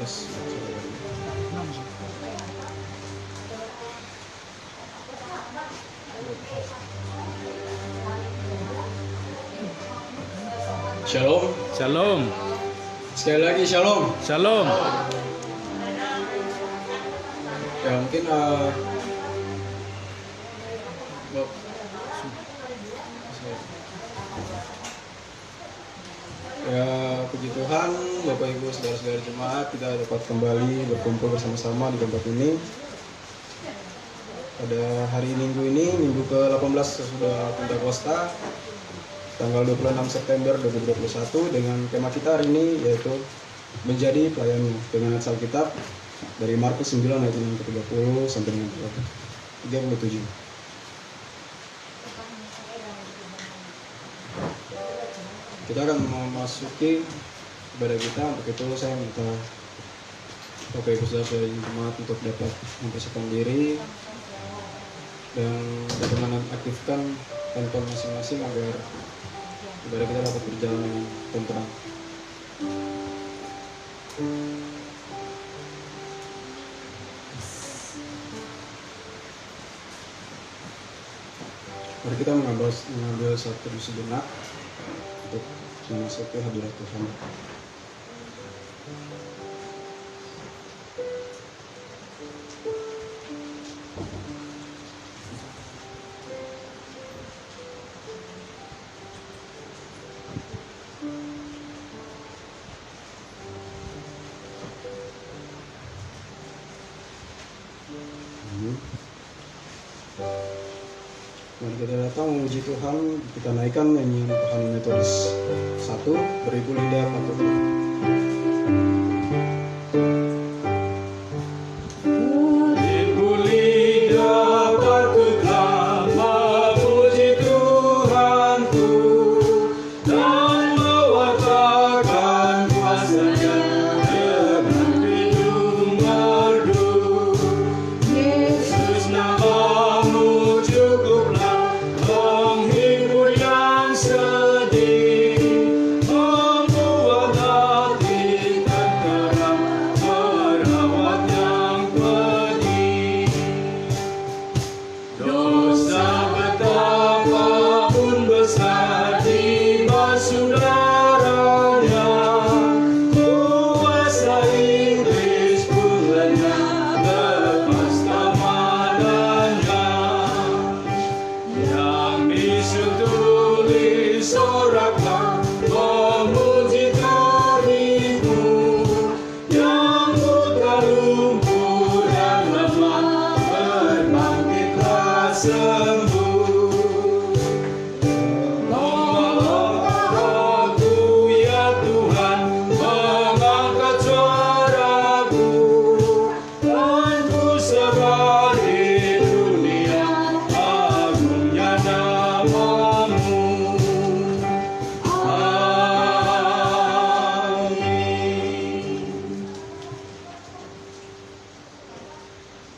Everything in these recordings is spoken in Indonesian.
Yes. Shalom. Shalom. Sekali lagi shalom. Shalom. Ya mungkin ya puji Tuhan, Bapak Ibu saudara-saudara jemaat, kita dapat kembali berkumpul bersama-sama di tempat ini pada hari Minggu ini, Minggu ke-18 sesudah Pentakosta, tanggal 26 September 2021, dengan tema kita hari ini yaitu menjadi pelayanmu, dengan ayat Alkitab dari Markus 9 ayat 30 sampai dengan 37. Kita akan memasuki ibadah kita. Untuk itu saya minta Bapak Ibu saudara jemaat untuk dapat mempersiapkan diri dan dapat mengaktifkan handphone masing-masing agar ibadah kita dapat berjalan dengan tentram. Mari kita mengambil satu sejenak untuk memasuki hadirat Tuhan. Mari kita datang memuji Tuhan, kita naikkan nyanyian Tuhan Metodis 1, beribu lidah patut Tuhan.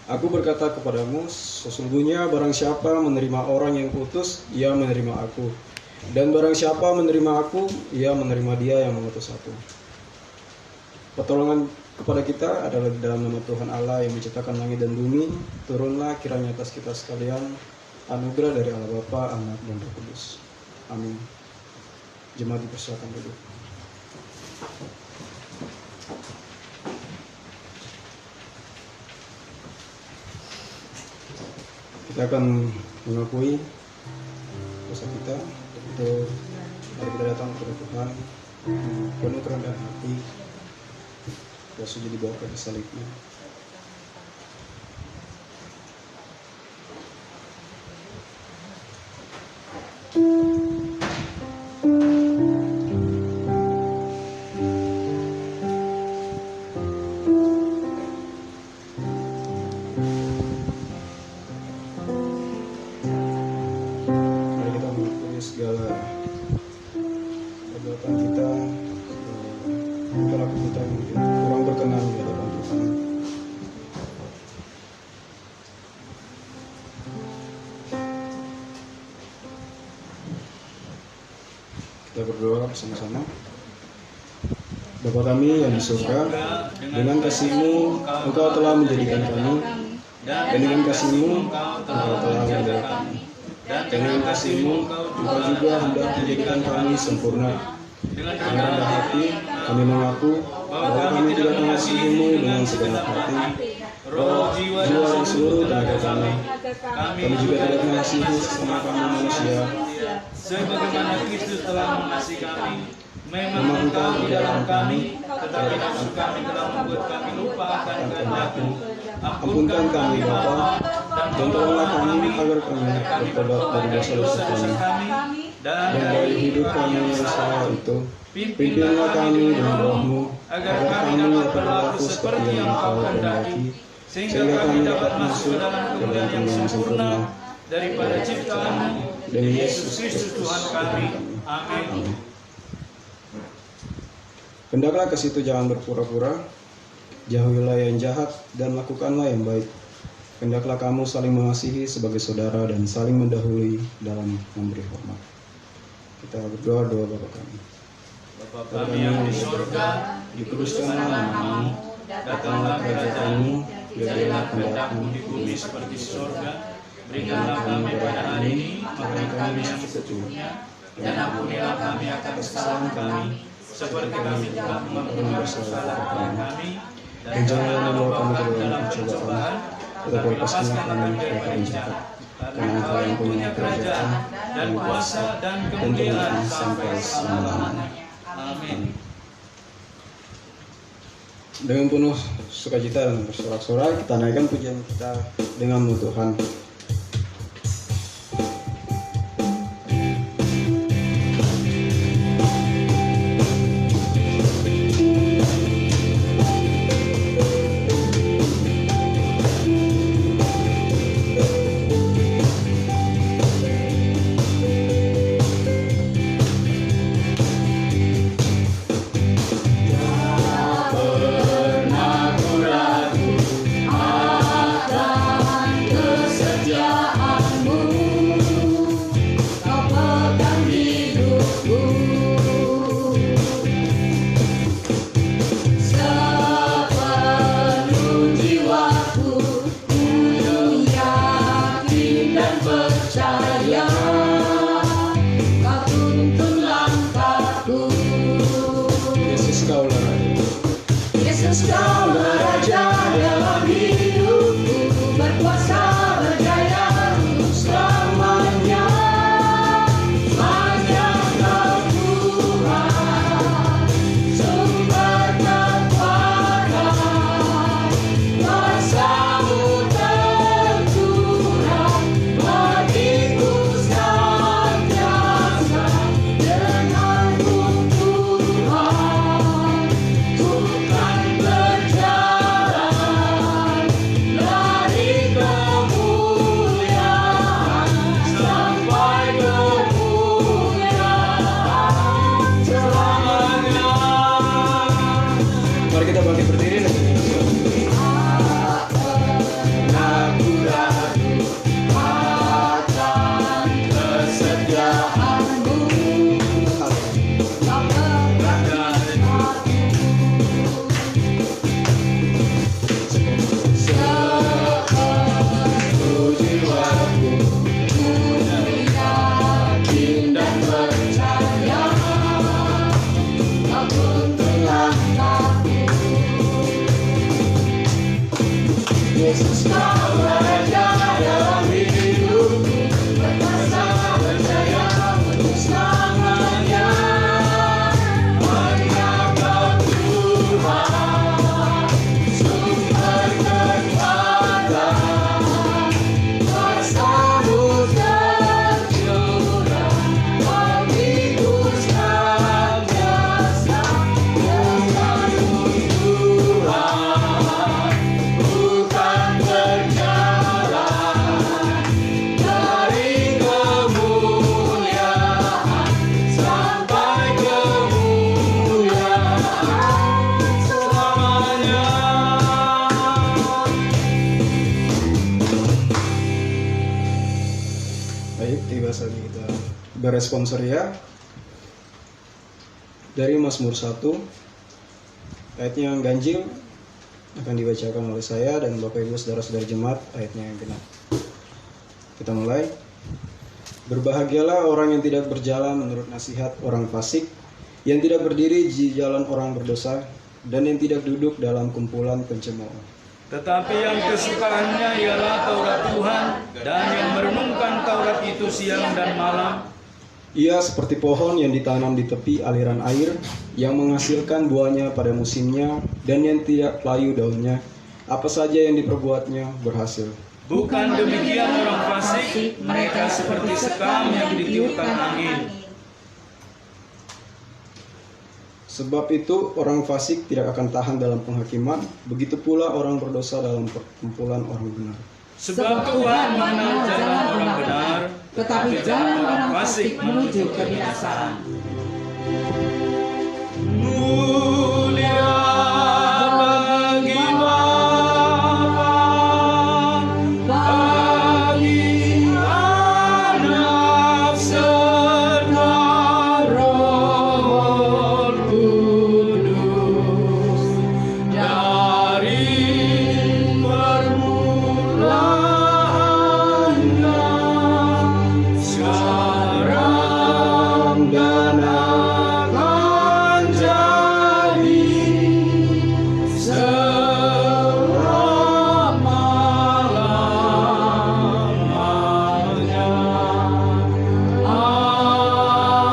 Aku berkata kepadamu, sesungguhnya barang siapa menerima orang yang kutus, ia menerima aku. Dan barang siapa menerima aku, ia menerima dia yang mengutus aku. Pertolongan kepada kita adalah di dalam nama Tuhan Allah yang menciptakan langit dan bumi. Turunlah kiranya atas kita sekalian anugerah dari Allah Bapa, Anak, dan Roh Kudus. Amin. Jemaat dipersilakan duduk. Kita akan mengakui dosa kita. Untuk mari kita datang kepada Tuhan penuh kerendahan hati, kita sujud di bawah kaki salibnya. Segala perbuatan kita, perilaku kita yang mungkin kurang berkenan di hadapan Tuhan. Kita berdoa bersama-sama. Bapa kami yang di surga, dengan kasih-Mu Engkau telah menjadikan kami, dan dengan kasih-Mu Engkau telah menjadikan kami. Dan dengan kasih-Mu Engkau juga hendak menjadikan kami sempurna. Dengan rendah hati kami mengaku bahwa kami tidak mengasihi-Mu dengan segenap hati, roh, jiwa, dan seluruh tenaga kami. Kami juga tidak mengasihi sesama kami manusia, sebagaimana Kristus telah mengasihi kami. Memang Engkau di dalam kami, tetapi nafsu kami telah membuat kami lupa akan kehendak-Mu. ampunkan kami Bapa, dan tolonglah kami agar kami bertobat dari dosa-dosa kami, dan dari hidup kami yang salah itu. Pimpinlah kami dengan roh-Mu, agar kami dapat berlaku seperti yang Engkau kehendaki, sehingga kami dapat masuk ke dalam kemuliaan yang sempurna daripada ciptaan-Mu, demi Yesus Kristus Tuhan kami. Amin. Hendaklah ke situ jangan berpura-pura, jauhilah yang jahat dan lakukanlah yang baik. Hendaklah kamu saling mengasihi sebagai saudara dan saling mendahului dalam memberi hormat. Kita berdoa doa Bapa kami. Bapa kami yang di surga, Dikuduskanlah nama-Mu, datanglah kerajaan-Mu, biarlah kehendak-Mu di bumi seperti di surga. Berikanlah kami pada hari ini makanan kami yang secukupnya, dan ampunilah kami akan kesalahan kami, seperti kami telah mengampuni bersalah kepada kami, dan janganlah membawa kami ke dalam pencobaan, tetapi lepaskanlah kami dari yang jahat. Karena Engkau yang punya kerajaan dan kuasa dan kemuliaan sampai selama-lamanya. Amin. Dengan penuh sukacita dan bersorak-sorai kita naikkan pujian kita dengan Tuhan. Beresponsor ya dari Mazmur 1 Ayatnya yang ganjil akan dibacakan oleh saya dan Bapak Ibu saudara-saudara jemaat. Ayatnya yang genap. Kita mulai. Berbahagialah orang yang tidak berjalan menurut nasihat orang fasik, yang tidak berdiri di jalan orang berdosa, dan yang tidak duduk dalam kumpulan pencemooh. Tetapi yang kesukaannya ialah Taurat Tuhan, dan yang merenungkan Taurat itu siang dan malam. Ia seperti pohon yang ditanam di tepi aliran air, yang menghasilkan buahnya pada musimnya, dan yang tidak layu daunnya. Apa saja yang diperbuatnya berhasil. Bukan demikian orang fasik, mereka seperti sekam yang ditiupkan angin. Sebab itu orang fasik tidak akan tahan dalam penghakiman, begitu pula orang berdosa dalam perkumpulan orang benar. Sebab Tuhan mengenal jalan orang benar, tetapi jalan orang fasik menuju kebinasaan. Mulia bagi Bapa, bagi Anak serta Roh Kudus, dari permulaannya, sekarang dan akan jadi, selama-lamanya.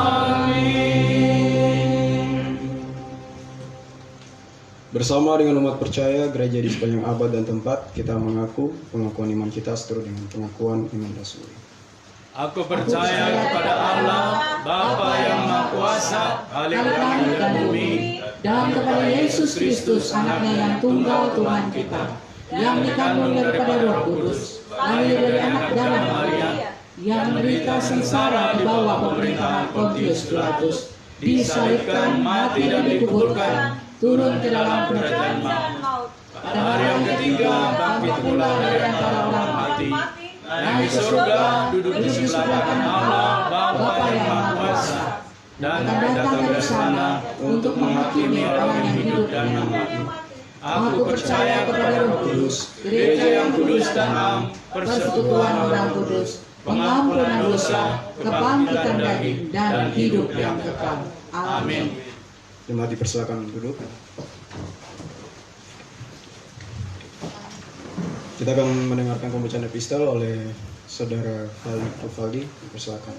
Amin. Bersama dengan umat percaya gereja di sepanjang abad dan tempat, kita mengaku pengakuan iman kita seturut dengan pengakuan iman rasuli. Aku percaya kepada Allah, Bapa yang Maha Kuasa, Khalik langit dan bumi, dan kepada Yesus Kristus, anaknya yang tunggal Tuhan kita, yang dikandung daripada Roh Kudus, lahir dari anak darah Maria, yang menderita sengsara di bawah pemerintahan Pontius Pilatus, disalibkan, mati dan dikuburkan, turun ke dalam kerajaan maut. Pada hari yang ketiga bangkit pula dari antara orang mati, naik ke surga, duduk di sebelah kanan Allah, Bapa yang Maha Kuasa, dan akan datang dari sana untuk menghakimi orang yang hidup dan yang mati. Aku percaya kepada Roh Kudus, gereja yang kudus dan am, persekutuan orang kudus, pengampunan dosa, kebangkitan daging, dan hidup yang kekal. Amin. Jemaat dipersilakan duduk. Kita akan mendengarkan pembacaan epistel oleh Saudara Khalik Rufaldi. Dipersilakan.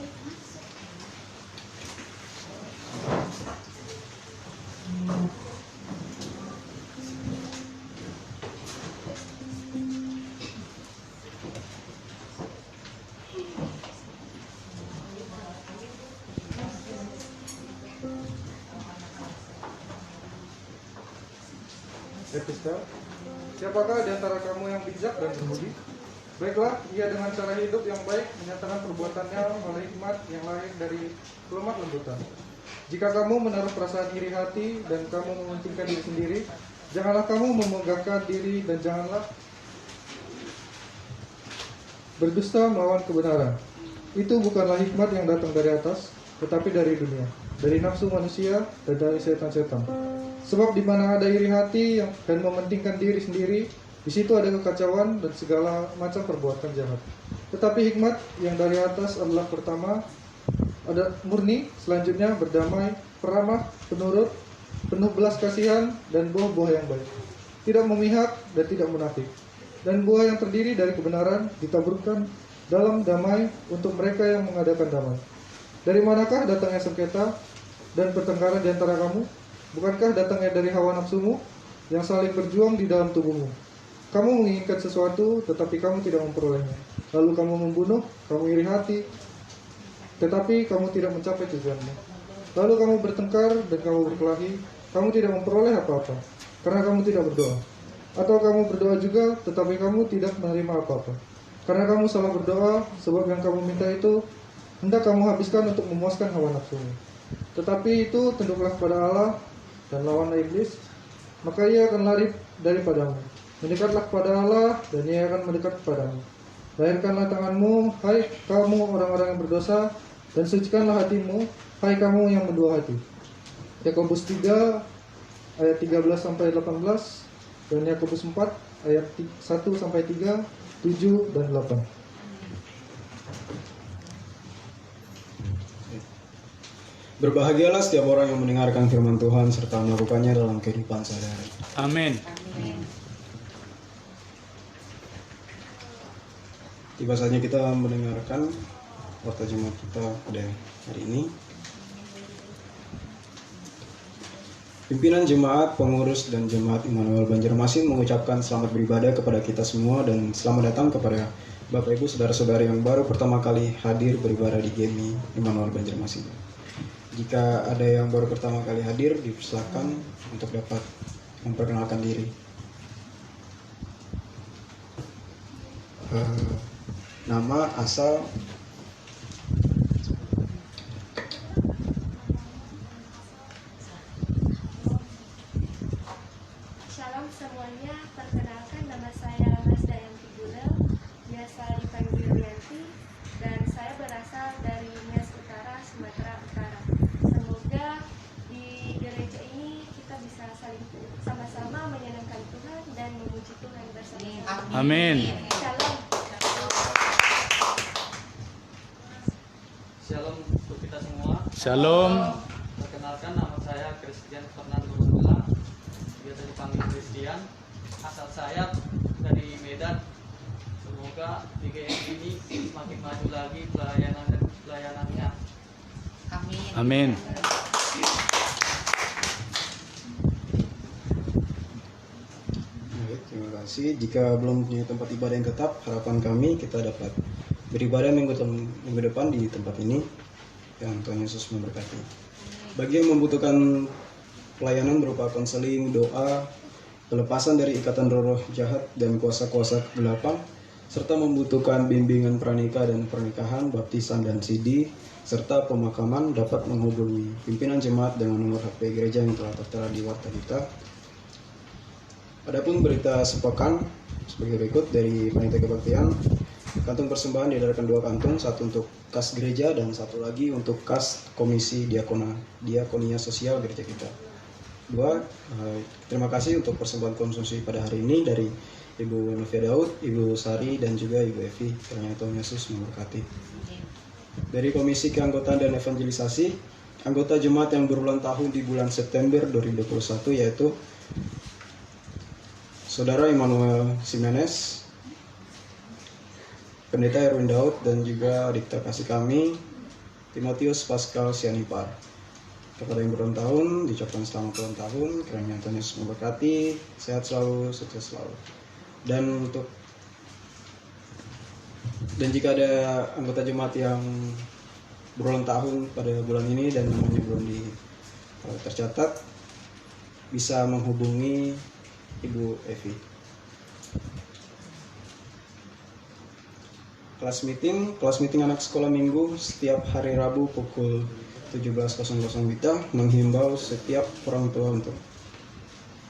Epistel. Siapakah di antara kamu yang bijak dan berbudi? Baiklah, ia dengan cara hidup yang baik menyatakan perbuatannya oleh hikmat yang lahir dari kelemah lembutan. Jika kamu menaruh perasaan iri hati dan kamu mementingkan diri sendiri, janganlah kamu memegahkan diri dan janganlah berdusta melawan kebenaran. Itu bukanlah hikmat yang datang dari atas, tetapi dari dunia, dari nafsu manusia dan dari setan-setan. Sebab di mana ada iri hati dan mementingkan diri sendiri, di situ ada kekacauan dan segala macam perbuatan jahat. Tetapi hikmat yang dari atas adalah pertama, ada murni, selanjutnya berdamai, peramah, penurut, penuh belas kasihan, dan buah-buah yang baik. Tidak memihak dan tidak munafik. Dan buah yang terdiri dari kebenaran ditaburkan dalam damai untuk mereka yang mengadakan damai. Dari manakah datangnya sengketa dan pertengkaran di antara kamu? Bukankah datangnya dari hawa nafsumu yang saling berjuang di dalam tubuhmu? Kamu menginginkan sesuatu, tetapi kamu tidak memperolehnya. Lalu kamu membunuh, kamu iri hati, tetapi kamu tidak mencapai tujuanmu. Lalu kamu bertengkar dan kamu berkelahi, kamu tidak memperoleh apa-apa, karena kamu tidak berdoa. Atau kamu berdoa juga, tetapi kamu tidak menerima apa-apa, karena kamu salah berdoa, sebab yang kamu minta itu hendak kamu habiskan untuk memuaskan hawa nafsumu. Tetapi itu tunduklah kepada Allah dan lawanlah iblis, maka ia akan lari daripadamu. Mendekatlah kepada Allah dan ia akan mendekat kepadamu. Lahirkanlah tanganmu, hai kamu orang-orang yang berdosa, dan sucikanlah hatimu, hai kamu yang mendua hati. Yakobus 3 ayat 13 sampai 18 dan Yakobus 4 ayat 1 sampai 3, 7 dan 8. Berbahagialah setiap orang yang mendengarkan firman Tuhan serta melakukannya dalam kehidupan sehari-hari. Amin. Tiba saatnya kita mendengarkan warta jemaat kita pada hari ini. Pimpinan jemaat, pengurus, dan jemaat Immanuel Banjarmasin mengucapkan selamat beribadah kepada kita semua dan selamat datang kepada Bapak Ibu saudara-saudari yang baru pertama kali hadir beribadah di GMI Immanuel Banjarmasin. Jika ada yang baru pertama kali hadir, dipersilakan untuk dapat memperkenalkan diri. Nama, asal, Shalom semuanya, perkenalkan nama saya Mazda Yanti Gurel, biasa dipanggil Yanti, dan saya berasal dari Nias Utara, Sumatera Utara. Semoga di gereja ini kita bisa saling sama-sama menyenangkan Tuhan dan memuji Tuhan bersama-sama. Amin. Shalom. Shalom untuk kita semua. Shalom. Perkenalkan, nama saya Christian Fernando Sulang, biasa dipanggil Christian. Asal saya dari Medan. Semoga di GM ini semakin maju lagi pelayanannya. Amin. Baik, terima kasih. Jika belum punya tempat ibadah yang tetap, harapan kami kita dapat beribadah minggu depan di tempat ini. Yang Tuhan Yesus memberkati. Bagi yang membutuhkan pelayanan berupa konseling, doa, pelepasan dari ikatan roh jahat dan kuasa-kuasa kegelapan, serta membutuhkan bimbingan pranikah dan pernikahan, baptisan dan CD, serta pemakaman, dapat menghubungi pimpinan jemaat dengan nomor HP gereja yang telah tertera di warta kita. Adapun berita sepekan sebagai berikut dari Panitia Kebaktian. Kantung persembahan diedarkan 2 kantung, satu untuk kas gereja dan satu lagi untuk kas komisi diakonia sosial gereja kita. 2. Terima kasih untuk persembahan konsumsi pada hari ini dari Ibu Novia Daud, Ibu Sari, dan juga Ibu Evi. Kiranya Tuhan Yesus memberkati. Dari Komisi Keanggotaan dan Evangelisasi, anggota jemaat yang berulang tahun di bulan September 2021 yaitu Saudara Immanuel Simenes, Pendeta Erwin Daud, dan juga adik terkasih kami Timotius Pascal Sianipar. Kepada yang berulang tahun diucapkan selamat ulang tahun, kiranya Tuhan Yesus memberkati, sehat selalu, sukses selalu. Dan jika ada anggota jemaat yang berulang tahun pada bulan ini dan namanya belum tercatat, bisa menghubungi Ibu Evi. Kelas meeting anak sekolah minggu setiap hari Rabu pukul 17.00 WITA menghimbau setiap orang tua untuk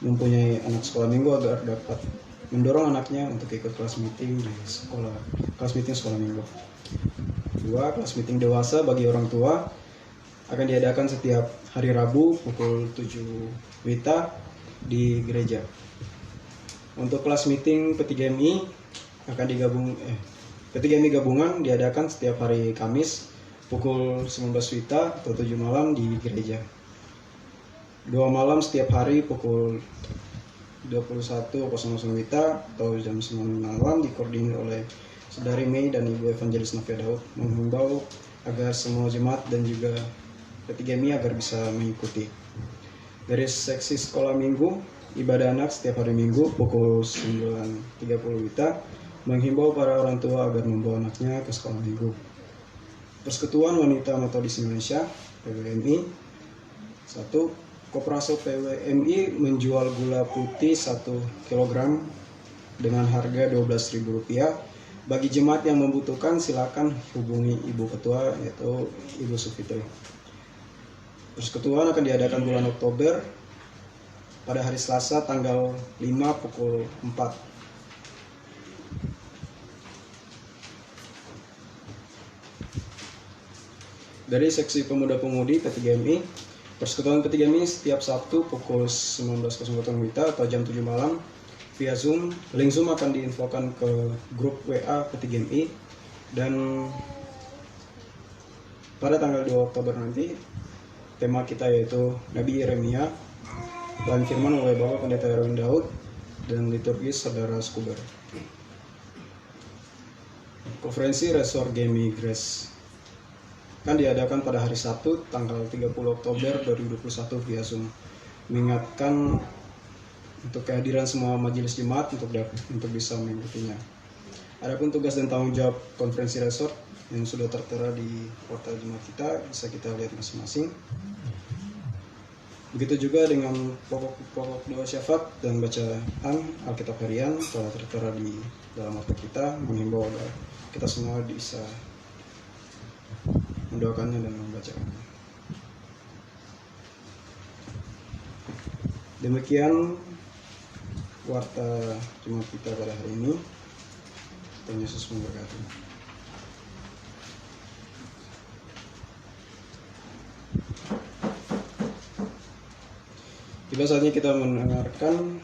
mempunyai anak sekolah minggu agar dapat mendorong anaknya untuk ikut kelas meeting di sekolah, kelas meeting sekolah minggu. 2. Kelas meeting dewasa bagi orang tua akan diadakan setiap hari Rabu pukul 7 WITA di gereja. Untuk kelas meeting P3MI akan P3MI gabungan diadakan setiap hari Kamis pukul 19 WITA atau 7 malam di gereja. 2 malam setiap hari pukul 21.00 WITA atau jam 9 malam dikoordinir oleh Saudari Mei dan Ibu Evangelis Novia Daud, menghimbau agar semua jemaat dan juga P3MI agar bisa mengikuti. Dari seksi sekolah minggu, ibadah anak setiap hari Minggu pukul 9.30 WITA menghimbau para orang tua agar membawa anaknya ke sekolah minggu. Persekutuan Wanita Metodis Indonesia (PWMI). 1. Koperasi PWMI menjual gula putih 1 kg dengan harga Rp12.000. Bagi jemaat yang membutuhkan silakan hubungi Ibu Ketua yaitu Ibu Sufitri. Persekutuan akan diadakan bulan Oktober pada hari Selasa tanggal 5 pukul 4. Dari seksi pemuda-pemudi P3MI, Persekutuan P3MI setiap Sabtu pukul 19.00 WITA atau jam 7 malam via Zoom. Link Zoom akan diinfokan ke grup WA P3MI. Dan pada tanggal 2 Oktober nanti tema kita yaitu Nabi Yeremia, pelan firman oleh Bapak Pendeta Erwin Daud, dan liturgis Saudara Skuber. Konferensi Resor Gemi Grace akan diadakan pada hari Sabtu tanggal 30 Oktober 2021 via Zoom. Mengingatkan untuk kehadiran semua majelis jemaat untuk bisa mengikutinya. Adapun tugas dan tanggung jawab konferensi resort yang sudah tertera di portal jemaat kita bisa kita lihat masing-masing. Begitu juga dengan pokok doa syafaat dan bacaan Alkitab harian telah tertera di dalam waktu kita, menghimbau agar kita semua bisa mendoakannya dan membacakannya. Demikian warta jemaat kita pada hari ini. Tuhan Yesus memberkati. Tiba saatnya kita mendengarkan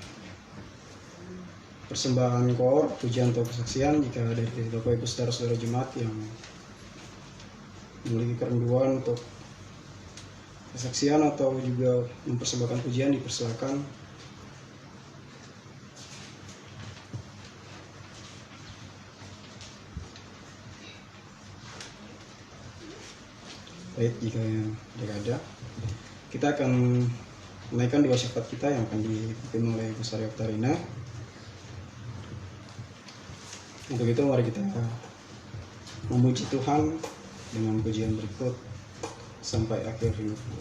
persembahan koor, pujian atau kesaksian jika dari Bapak Ibu saudara-saudara jemaat yang memiliki kerinduan untuk kesaksian atau juga mempersembahkan pujian, dipersilakan. Baik, jika yang tidak ada, kita akan menaikkan doa syafaat kita yang akan dipimpin oleh Ibu Sari Oktarina. Untuk itu mari kita memuji Tuhan dengan pujian berikut sampai akhir hidupku.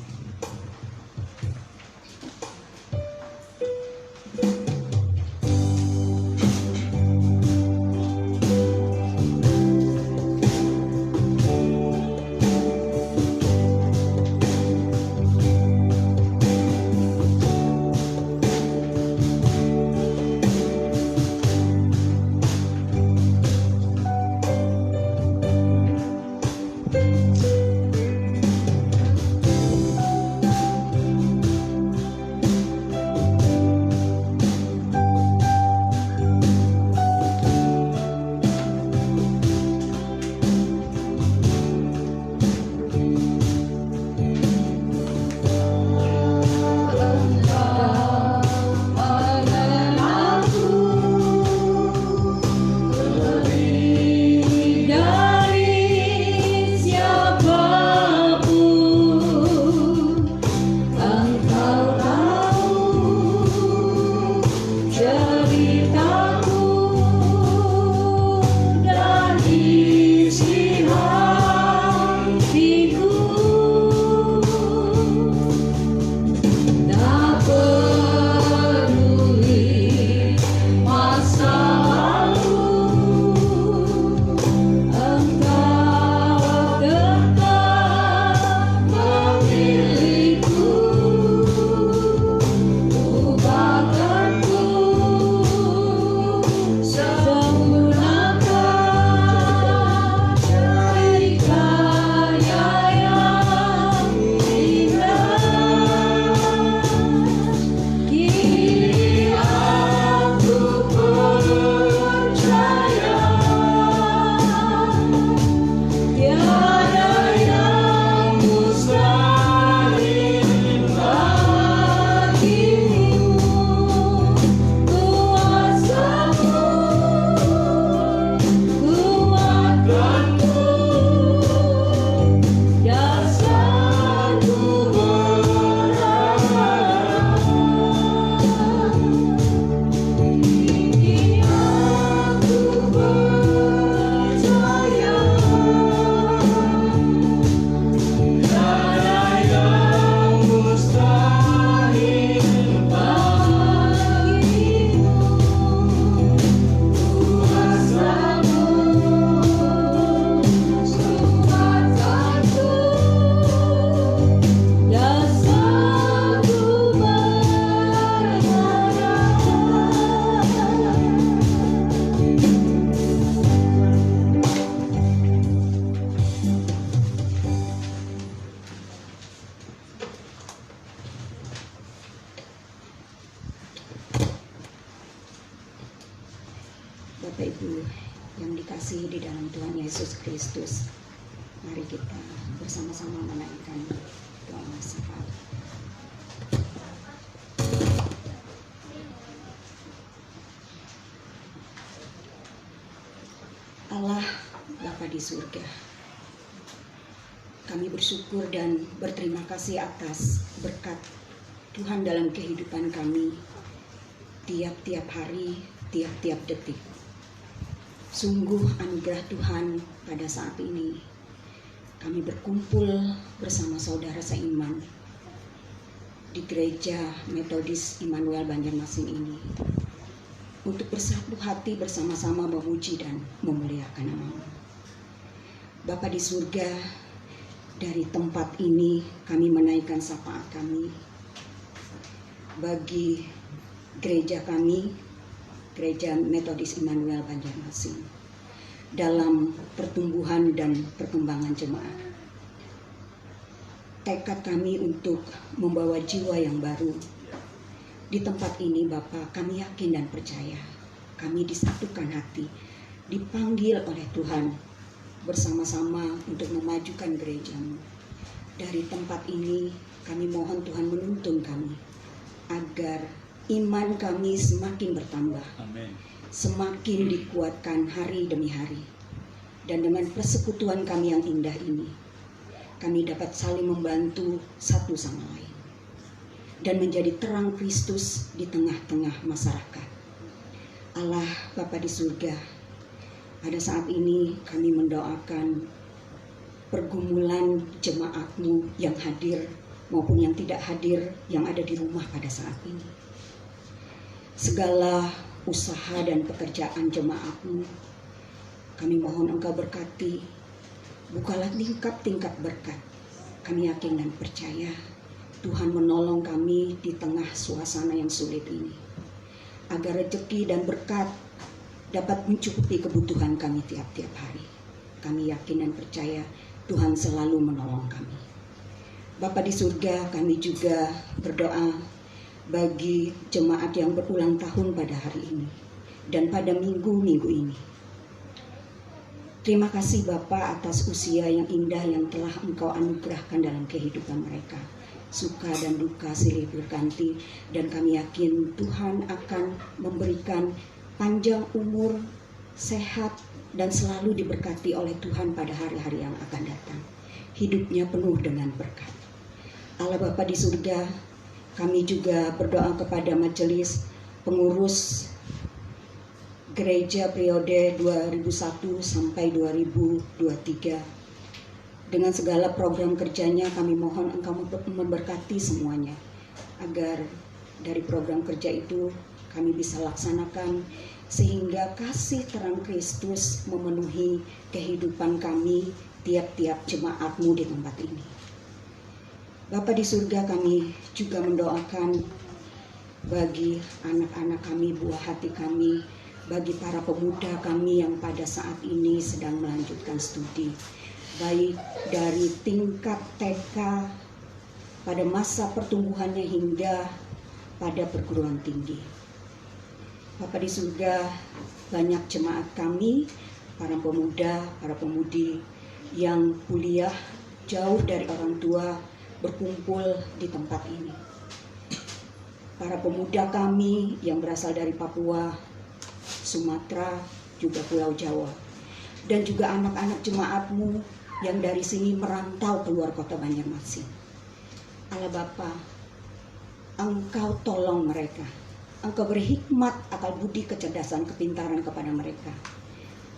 Bapak Ibu yang dikasihi di dalam Tuhan Yesus Kristus, mari kita bersama-sama menaikkan doa syafaat. Allah Bapa di surga, kami bersyukur dan berterima kasih atas berkat Tuhan dalam kehidupan kami tiap-tiap hari, tiap-tiap detik. Sungguh anugerah Tuhan pada saat ini kami berkumpul bersama saudara seiman di Gereja Metodis Immanuel Banjarmasin ini untuk bersatu hati bersama-sama memuji dan memuliakan nama-Mu. Bapa di surga, dari tempat ini kami menaikkan syafaat kami bagi gereja kami, Gereja Metodis Immanuel Banjarmasin, dalam pertumbuhan dan perkembangan jemaat. Tekad kami untuk membawa jiwa yang baru di tempat ini, Bapa, kami yakin dan percaya kami disatukan hati, dipanggil oleh Tuhan bersama-sama untuk memajukan gereja-Mu. Dari tempat ini kami mohon Tuhan menuntun kami agar iman kami semakin bertambah, Amin. semakin dikuatkan hari demi hari. Dan dengan persekutuan kami yang indah ini, kami dapat saling membantu satu sama lain dan menjadi terang Kristus di tengah-tengah masyarakat. Allah Bapa di surga, pada saat ini kami mendoakan pergumulan jemaat-Mu yang hadir maupun yang tidak hadir yang ada di rumah pada saat ini. Segala usaha dan pekerjaan jemaat-Mu, kami mohon Engkau berkati, bukalah tingkat-tingkat berkat. Kami yakin dan percaya Tuhan menolong kami di tengah suasana yang sulit ini, agar rezeki dan berkat dapat mencukupi kebutuhan kami tiap-tiap hari. Kami yakin dan percaya Tuhan selalu menolong kami. Bapa di surga, kami juga berdoa bagi jemaat yang berulang tahun pada hari ini dan pada minggu-minggu ini. Terima kasih Bapa atas usia yang indah yang telah Engkau anugerahkan dalam kehidupan mereka. Suka dan duka silih berganti, dan kami yakin Tuhan akan memberikan panjang umur, sehat, dan selalu diberkati oleh Tuhan pada hari-hari yang akan datang. Hidupnya penuh dengan berkat. Allah Bapa di surga, kami juga berdoa kepada majelis pengurus gereja periode 2001 sampai 2023. Dengan segala program kerjanya, kami mohon Engkau memberkati semuanya, agar dari program kerja itu kami bisa laksanakan sehingga kasih terang Kristus memenuhi kehidupan kami tiap-tiap jemaat-Mu di tempat ini. Bapa di surga, kami juga mendoakan bagi anak-anak kami, buah hati kami, bagi para pemuda kami yang pada saat ini sedang melanjutkan studi, baik dari tingkat TK pada masa pertumbuhannya hingga pada perguruan tinggi. Bapa di surga, banyak jemaat kami, para pemuda, para pemudi yang kuliah jauh dari orang tua berkumpul di tempat ini. Para pemuda kami yang berasal dari Papua, Sumatera, juga Pulau Jawa, dan juga anak-anak jemaat-Mu yang dari sini merantau keluar kota Banjarmasin. Allah Bapa, Engkau tolong mereka, Engkau beri hikmat, akal budi, kecerdasan, kepintaran kepada mereka,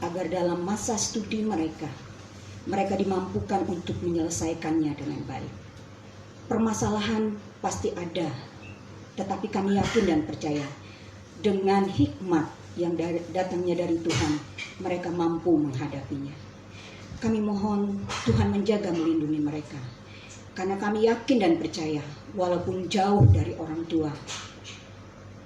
agar dalam masa studi mereka dimampukan untuk menyelesaikannya dengan baik. Permasalahan pasti ada, tetapi kami yakin dan percaya dengan hikmat yang datangnya dari Tuhan, mereka mampu menghadapinya. Kami mohon Tuhan menjaga melindungi mereka, karena kami yakin dan percaya walaupun jauh dari orang tua,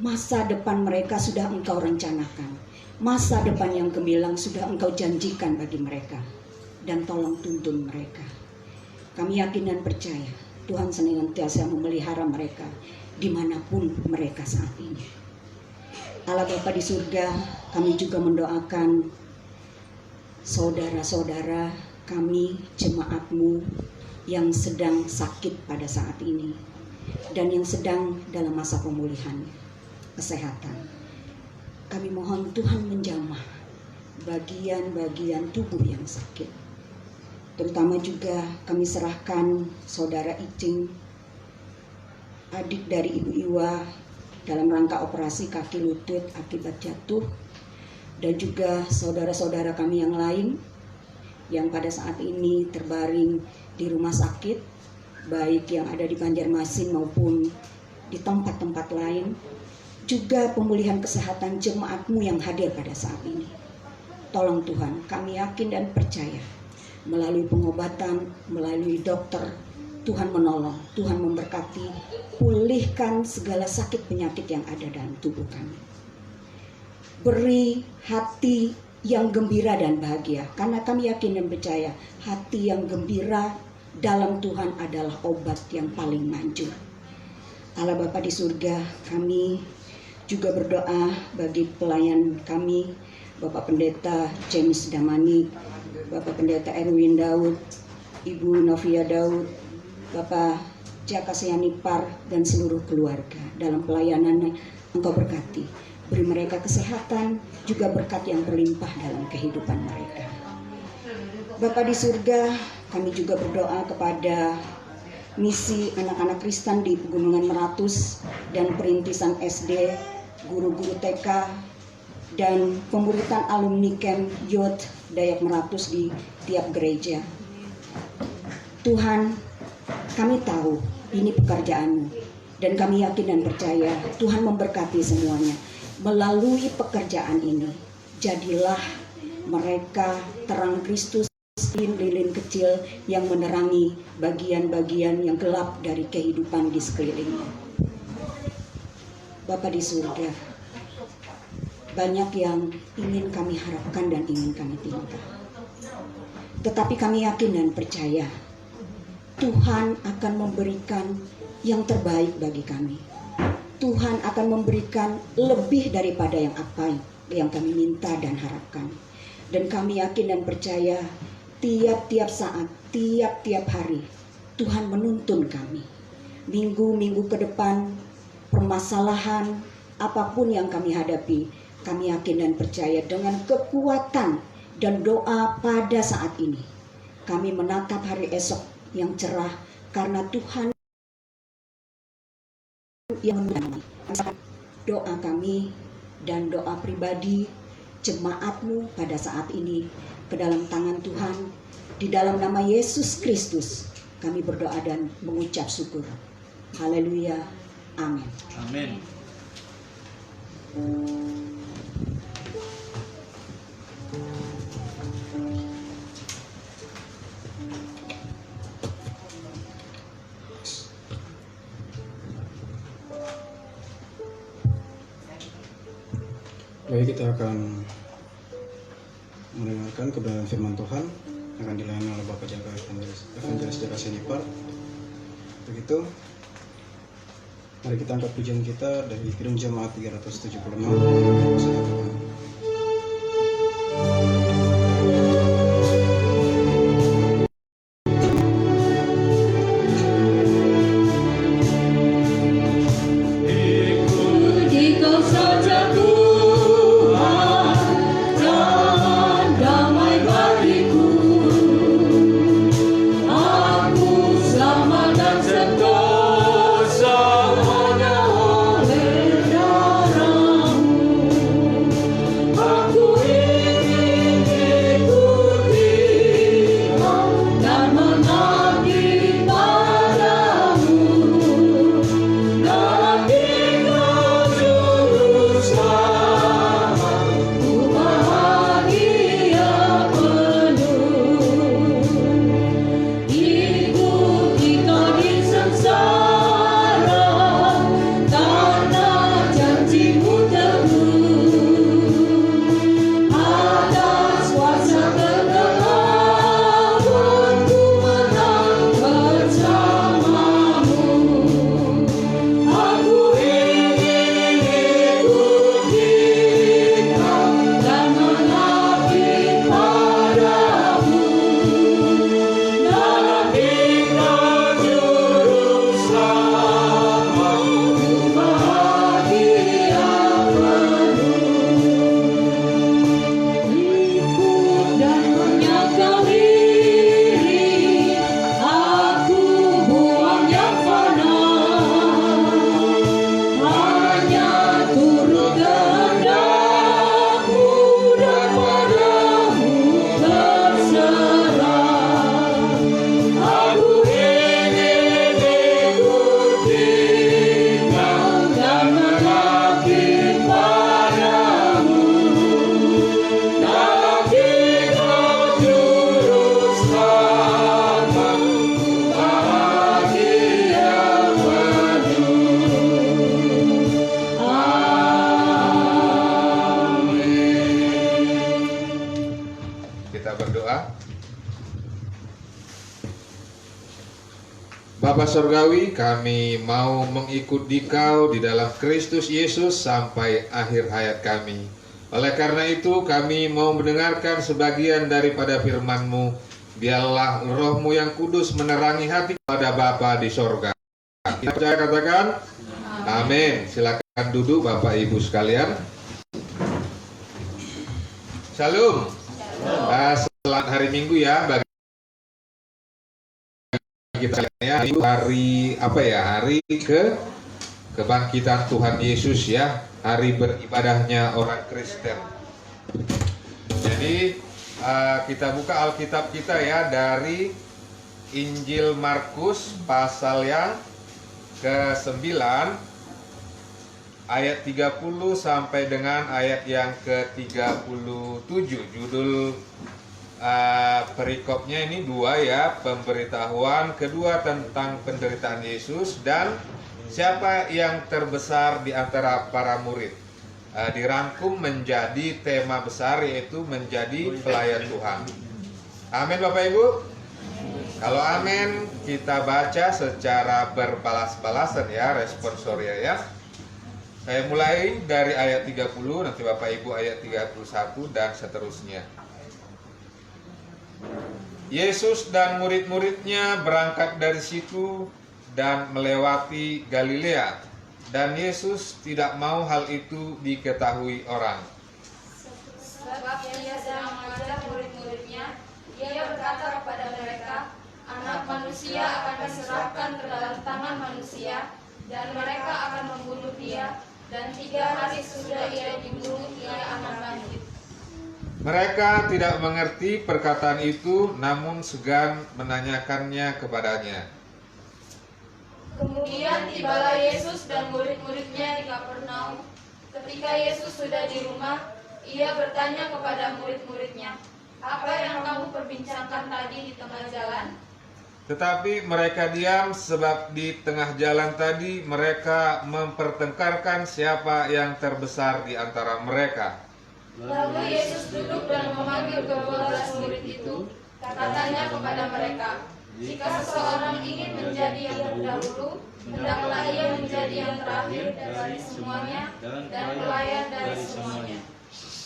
masa depan mereka sudah Engkau rencanakan, masa depan yang gemilang sudah Engkau janjikan bagi mereka, dan tolong tuntun mereka. Kami yakin dan percaya Tuhan senantiasa memelihara mereka dimanapun mereka saat ini. Allah Bapa di surga, kami juga mendoakan saudara-saudara kami, jemaat-Mu yang sedang sakit pada saat ini dan yang sedang dalam masa pemulihan kesehatan. Kami mohon Tuhan menjamah bagian-bagian tubuh yang sakit. Terutama juga kami serahkan saudara Icing, adik dari Ibu Iwa, dalam rangka operasi kaki lutut akibat jatuh, dan juga saudara-saudara kami yang lain yang pada saat ini terbaring di rumah sakit, baik yang ada di Banjarmasin maupun di tempat-tempat lain, juga pemulihan kesehatan jemaat-Mu yang hadir pada saat ini. Tolong Tuhan, kami yakin dan percaya melalui pengobatan, melalui dokter, Tuhan menolong, Tuhan memberkati, pulihkan segala sakit penyakit yang ada dalam tubuh kami. Beri hati yang gembira dan bahagia, karena kami yakin dan percaya hati yang gembira dalam Tuhan adalah obat yang paling manjur. Allah Bapa di surga, kami juga berdoa bagi pelayan kami, Bapak Pendeta James Damani, Bapak Pendeta Erwin Daud, Ibu Novia Daud, Bapak Jaka Seyanipar, dan seluruh keluarga dalam pelayanan Engkau berkati. Beri mereka kesehatan, juga berkat yang berlimpah dalam kehidupan mereka. Bapa di surga, kami juga berdoa kepada misi anak-anak Kristen di Pegunungan Meratus dan perintisan SD, guru-guru TK, dan pemuritan alumni camp Youth Dayak Meratus di tiap gereja. Tuhan, kami tahu ini pekerjaan-Mu, dan kami yakin dan percaya Tuhan memberkati semuanya. Melalui pekerjaan ini, jadilah mereka terang Kristus, lilin kecil yang menerangi bagian-bagian yang gelap dari kehidupan di sekelilingnya. Bapa di surga, banyak yang ingin kami harapkan dan ingin kami minta. Tetapi kami yakin dan percaya Tuhan akan memberikan yang terbaik bagi kami. Tuhan akan memberikan lebih daripada yang apa yang kami minta dan harapkan. Dan kami yakin dan percaya tiap-tiap saat, tiap-tiap hari Tuhan menuntun kami. Minggu-minggu ke depan, permasalahan apapun yang kami hadapi, kami yakin dan percaya dengan kekuatan dan doa pada saat ini, kami menatap hari esok yang cerah karena Tuhan yang menolong. Doa kami dan doa pribadi jemaat-Mu pada saat ini ke dalam tangan Tuhan, di dalam nama Yesus Kristus kami berdoa dan mengucap syukur. Haleluya, amin. Amin. Baik, kita akan mendengarkan kebenaran firman Tuhan yang akan dilayani oleh Bapak Jaka Evangelis Jaka Seyanipar. Begitu, mari kita angkat pujian kita dari Kirim Jemaat 376. Selamanya oleh darah-Mu. Bapa Surgawi, kami mau mengikut Dikau di dalam Kristus Yesus sampai akhir hayat kami. Oleh karena itu, kami mau mendengarkan sebagian daripada firman-Mu. Biarlah Roh-Mu yang kudus menerangi hati kepada Bapa di sorga. Kita percaya, katakan amin. Silakan duduk Bapak Ibu sekalian. Shalom. Selamat hari Minggu ya bagi kita ya. Hari apa ya? Hari kebangkitan Tuhan Yesus ya. Hari beribadahnya orang Kristen. Jadi kita buka Alkitab kita ya dari Injil Markus pasal yang ke-9 ayat 30 sampai dengan ayat yang ke-37. Judul perikopnya ini dua ya, pemberitahuan kedua tentang penderitaan Yesus dan siapa yang terbesar di antara para murid. Dirangkum menjadi tema besar yaitu menjadi pelayan Tuhan. Amin Bapak Ibu. Kalau amin kita baca secara berbalas-balasan ya, responsoria ya. Saya mulai dari ayat 30, nanti Bapak Ibu ayat 31 dan seterusnya. Yesus dan murid-muridnya berangkat dari situ dan melewati Galilea. Dan Yesus tidak mau hal itu diketahui orang. Sebab ia sedang mengajar murid-muridnya, ia berkata kepada mereka, Anak manusia akan diserahkan ke dalam tangan manusia, dan mereka akan membunuh dia, dan 3 hari sesudah ia dibunuh, ia akan bangkit. Mereka tidak mengerti perkataan itu, namun segan menanyakannya kepadanya. Kemudian tibalah Yesus dan murid-muridnya di Kapernaum. Ketika Yesus sudah di rumah, ia bertanya kepada murid-muridnya, Apa yang kamu perbincangkan tadi di tengah jalan? Tetapi mereka diam, sebab di tengah jalan tadi mereka mempertengkarkan siapa yang terbesar di antara mereka. Lalu Yesus duduk dan memanggil 12 murid itu, katanya kepada mereka, Jika seseorang ingin menjadi yang terdahulu, hendaklah ia menjadi yang terakhir dari semuanya dan pelayan dari semuanya.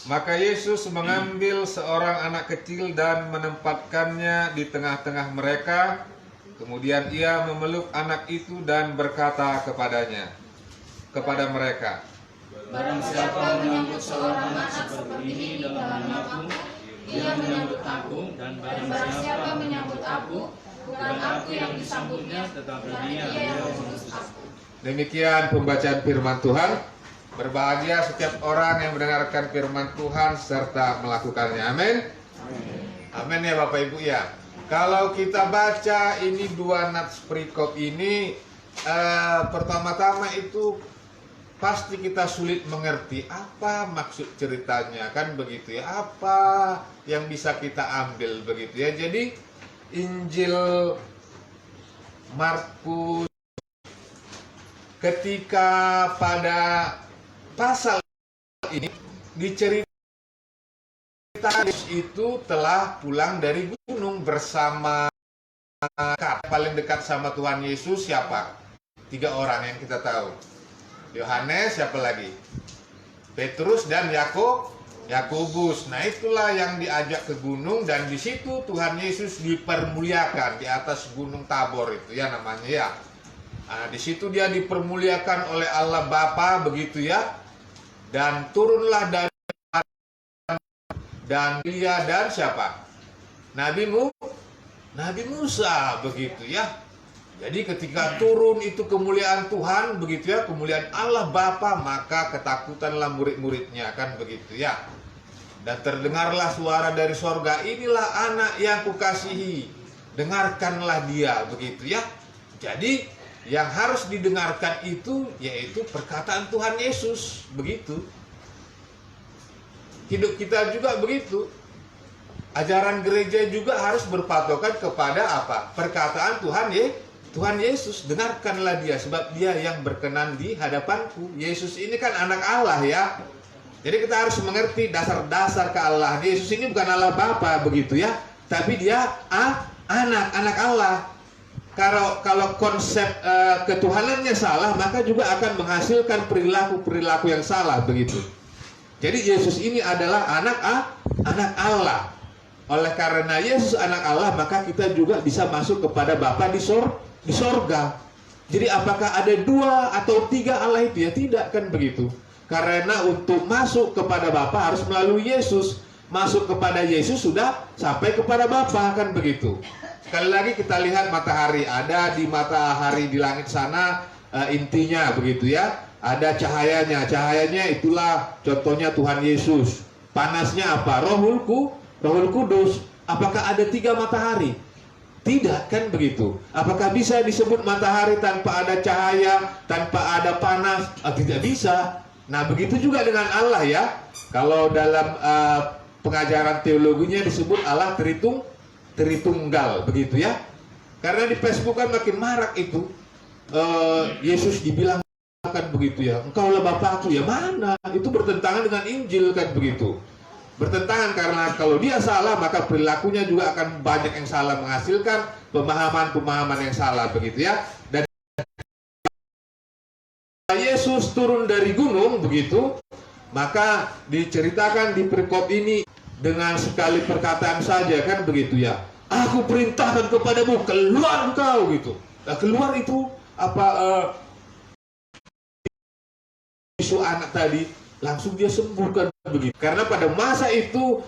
Maka Yesus mengambil seorang anak kecil dan menempatkannya di tengah-tengah mereka. Kemudian ia memeluk anak itu dan berkata kepada mereka, Barang siapa menyambut seorang anak seperti ini dalam namaku, ia menyambut aku, dan barang siapa menyambut aku, bukan aku yang disambutnya, tetapi dia yang mengutus aku. Demikian pembacaan firman Tuhan. Berbahagia setiap orang yang mendengarkan firman Tuhan serta melakukannya. Amin. Amin ya Bapak Ibu ya. Kalau kita baca ini 2 nats perikop ini, pertama-tama itu pasti kita sulit mengerti apa maksud ceritanya, kan begitu ya. Apa yang bisa kita ambil begitu ya. Jadi Injil Markus ketika pada pasal ini diceritakan Yesus itu telah pulang dari gunung bersama paling dekat sama Tuhan Yesus siapa? 3 orang yang kita tahu. Yohanes, siapa lagi? Petrus dan Yakobus. Nah, itulah yang diajak ke gunung dan di situ Tuhan Yesus dipermuliakan di atas Gunung Tabor itu ya namanya ya. Nah, di situ dia dipermuliakan oleh Allah Bapa begitu ya. Dan turunlah dari dan dia dan siapa? Nabi Musa begitu ya. Jadi ketika turun itu kemuliaan Tuhan begitu ya, kemuliaan Allah Bapa, maka ketakutanlah murid-muridnya kan begitu ya. Dan terdengarlah suara dari sorga, inilah anak yang kukasihi, dengarkanlah dia begitu ya. Jadi yang harus didengarkan itu yaitu perkataan Tuhan Yesus begitu. Hidup kita juga begitu. Ajaran gereja juga harus berpatokan kepada apa? Perkataan Tuhan Yesus. Dengarkanlah dia sebab dia yang berkenan di hadapanku. Yesus ini kan anak Allah ya. Jadi kita harus mengerti dasar-dasar keallahan. Yesus ini bukan Allah Bapa begitu ya, tapi dia anak Allah. kalau konsep ketuhanannya salah, maka juga akan menghasilkan perilaku yang salah begitu. Jadi Yesus ini adalah anak Allah. Oleh karena Yesus anak Allah, maka kita juga bisa masuk kepada Bapa di sorga. Jadi apakah ada 2 atau 3 Allah itu? Ya tidak, kan begitu. Karena untuk masuk kepada Bapa harus melalui Yesus. Masuk kepada Yesus sudah sampai kepada Bapa, kan begitu. Sekali lagi kita lihat matahari. Ada di matahari di langit sana intinya begitu ya. Ada cahayanya. Cahayanya itulah contohnya Tuhan Yesus. Panasnya apa? Rohul Kudus. Apakah ada 3 matahari? Tidak, kan begitu. Apakah bisa disebut matahari tanpa ada cahaya, tanpa ada panas? Tidak bisa. Nah, begitu juga dengan Allah ya. Kalau dalam pengajaran teologinya disebut Allah Tritunggal, begitu ya. Karena di Facebook kan makin marak itu. Yesus dibilang kan begitu ya. Engkaulah Bapakku, ya mana? Itu bertentangan dengan Injil, kan begitu. Bertentangan karena kalau dia salah maka perilakunya juga akan banyak yang salah, menghasilkan pemahaman-pemahaman yang salah begitu ya. Dan Yesus turun dari gunung begitu, maka diceritakan di perikop ini dengan sekali perkataan saja, kan begitu ya. Aku perintahkan kepadamu, keluar engkau gitu. Nah, keluar itu apa isu anak tadi langsung dia sembuhkan begitu. Karena pada masa itu